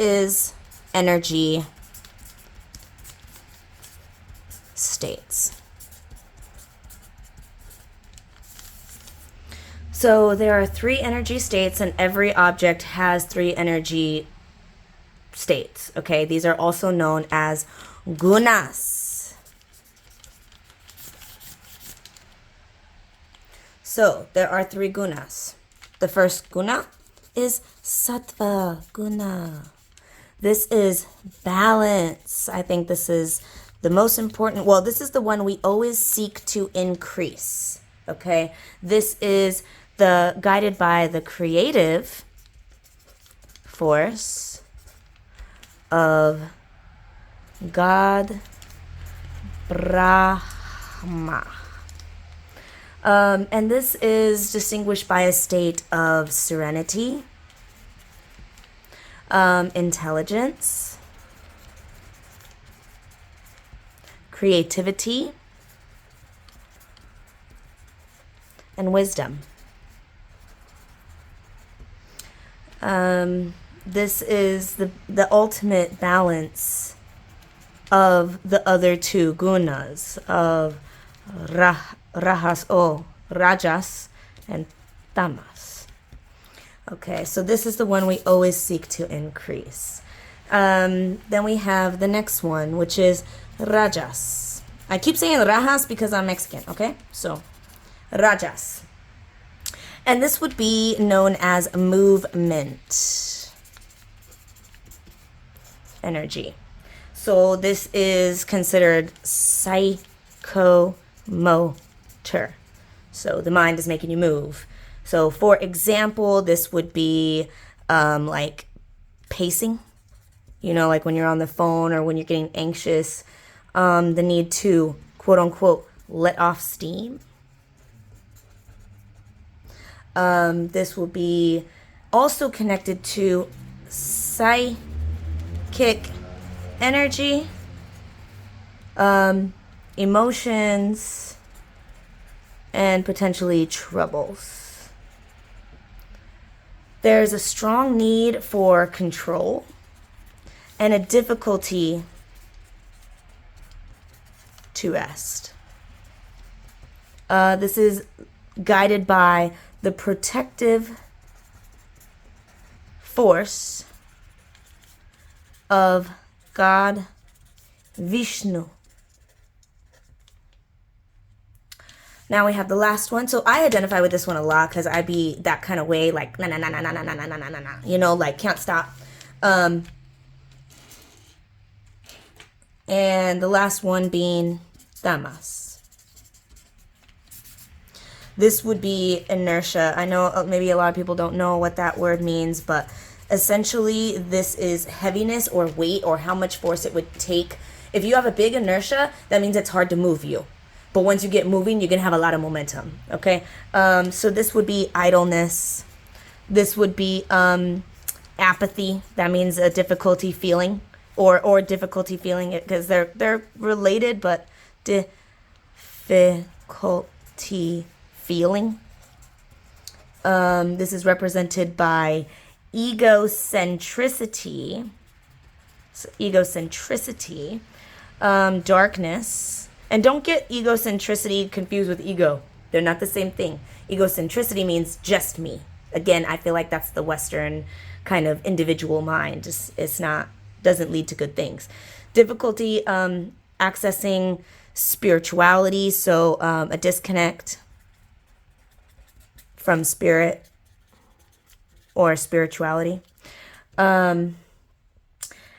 is energy states. So there are 3 energy states, and every object has 3 energy states. Okay, these are also known as gunas. So there are 3 gunas. The first guna is sattva guna. This is balance. I think this is the most important. Well, this is the one we always seek to increase. Okay, this is the guided by the creative force of God Brahma. And this is distinguished by a state of serenity, intelligence, creativity, and wisdom. This is the ultimate balance of the other 2 gunas of rajas and tamas. Okay, so this is the one we always seek to increase. Then we have the next one, which is rajas. I keep saying rajas because I'm Mexican, okay? So, rajas. And this would be known as movement energy. So this is considered psychomotor. So the mind is making you move. So for example, this would be like pacing, you know, like when you're on the phone or when you're getting anxious, the need to quote unquote let off steam. This will be also connected to psychic energy, emotions, and potentially troubles. There's a strong need for control and a difficulty to rest. This is guided by the protective force of God Vishnu. Now we have the last one. So I identify with this one a lot because I be that kind of way, like na na na na na na na na na na na, you know, like can't stop. And the last one being tamas. This would be inertia. I know maybe a lot of people don't know what that word means, but essentially this is heaviness or weight or how much force it would take. If you have a big inertia, that means it's hard to move you. But once you get moving, you're going to have a lot of momentum. Okay. So this would be idleness. This would be apathy. That means a difficulty feeling or difficulty feeling it because they're related, but difficulty feeling. This is represented by egocentricity. So egocentricity, darkness. And don't get egocentricity confused with ego. They're not the same thing. Egocentricity means just me. Again, I feel like that's the Western kind of individual mind. It's not, doesn't lead to good things. Difficulty accessing spirituality, so a disconnect from spirit or spirituality. And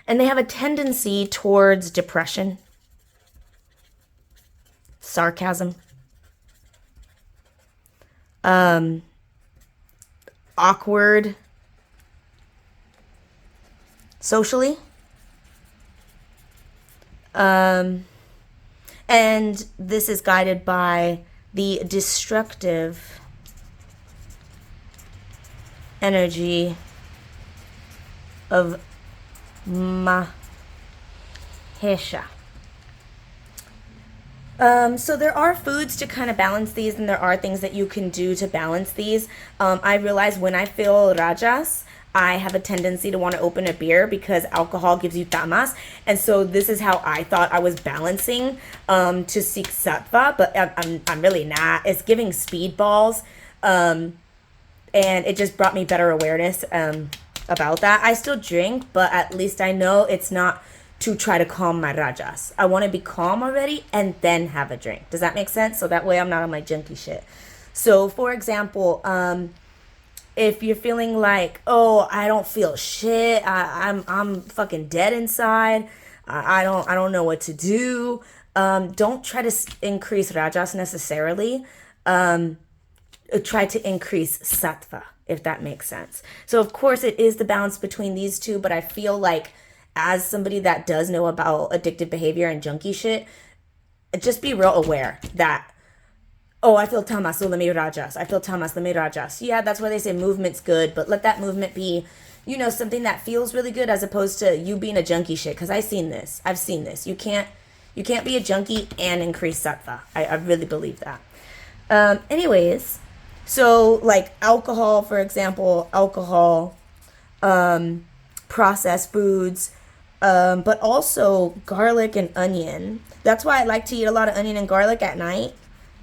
they have a tendency towards depression, sarcasm, awkward socially, and this is guided by the destructive energy of Mahesha. So there are foods to kind of balance these, and there are things that you can do to balance these. I realize when I feel rajas, I have a tendency to want to open a beer because alcohol gives you tamas. And so this is how I thought I was balancing to seek sattva, but I'm really not. It's giving speedballs. And it just brought me better awareness about that. I still drink, but at least I know it's not to try to calm my rajas. I want to be calm already and then have a drink. Does that make sense? So that way I'm not on my junky shit. So for example, if you're feeling like, oh, I don't feel shit, I'm fucking dead inside, I don't know what to do, don't try to increase rajas necessarily. Try to increase sattva, if that makes sense. So of course it is the balance between these two, but I feel like as somebody that does know about addictive behavior and junkie shit, just be real aware that, oh, I feel tamas, so let me rajas. I feel tamas, let me rajas. Yeah, that's why they say movement's good, but let that movement be, something that feels really good as opposed to you being a junkie shit. Because I've seen this. You can't be a junkie and increase sattva. I really believe that. Anyways, so like alcohol, for example, processed foods, but also garlic and onion. That's why I like to eat a lot of onion and garlic at night,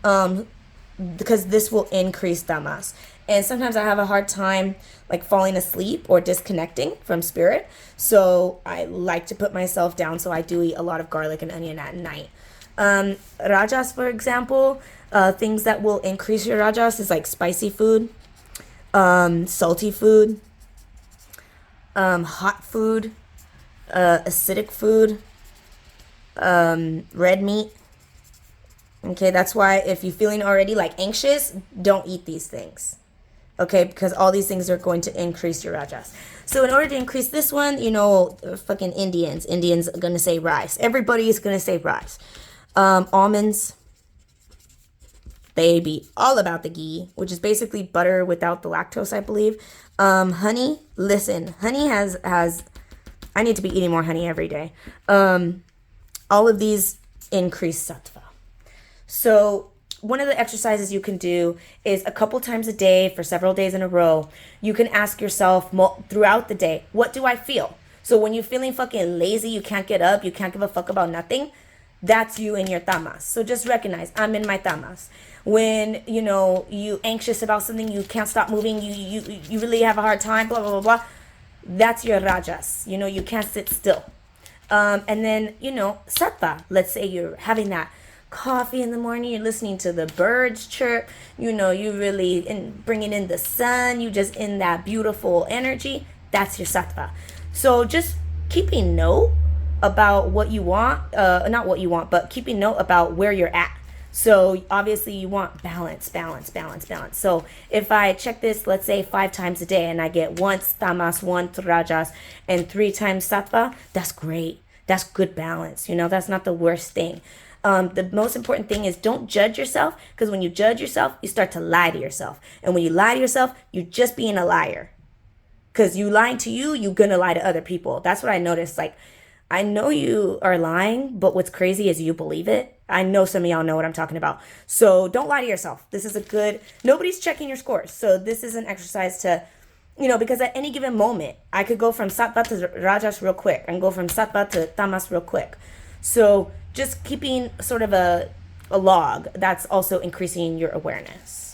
because this will increase tamas. And sometimes I have a hard time like falling asleep or disconnecting from spirit. So I like to put myself down. So I do eat a lot of garlic and onion at night. Rajas, for example, things that will increase your rajas is like spicy food, salty food, hot food, acidic food, red meat. Okay, that's why if you're feeling already like anxious, don't eat these things. Okay, because all these things are going to increase your rajas. So in order to increase this one, fucking Indians are going to say rice. Everybody is going to say rice. Almonds, they be all about the ghee, which is basically butter without the lactose, I believe. Honey, listen, honey has I need to be eating more honey every day. All of these increase sattva. So one of the exercises you can do is a couple times a day for several days in a row. You can ask yourself throughout the day, what do I feel? So when you're feeling fucking lazy, you can't get up, you can't give a fuck about nothing, that's you in your tamas. So just recognize, I'm in my tamas. When, you anxious about something, you can't stop moving, you really have a hard time, blah, blah, blah, blah. That's your rajas. You can't sit still. And then, sattva. Let's say you're having that coffee in the morning, you're listening to the birds chirp, you really bringing in the sun, you just in that beautiful energy. That's your sattva. So just keeping note about what you want, not what you want, but keeping note about where you're at. So obviously you want balance. So if I check this, let's say 5 times a day, and I get once tamas, once rajas, and 3 times sattva, that's great. That's good balance. That's not the worst thing. The most important thing is don't judge yourself, because when you judge yourself, you start to lie to yourself. And when you lie to yourself, you're just being a liar. Because you lying to you, you're going to lie to other people. That's what I noticed. Like, I know you are lying, but what's crazy is you believe it. I know some of y'all know what I'm talking about. So don't lie to yourself. This is nobody's checking your scores. So this is an exercise to, because at any given moment, I could go from sattva to rajas real quick. I can go from sattva to tamas real quick. So just keeping sort of a log, that's also increasing your awareness.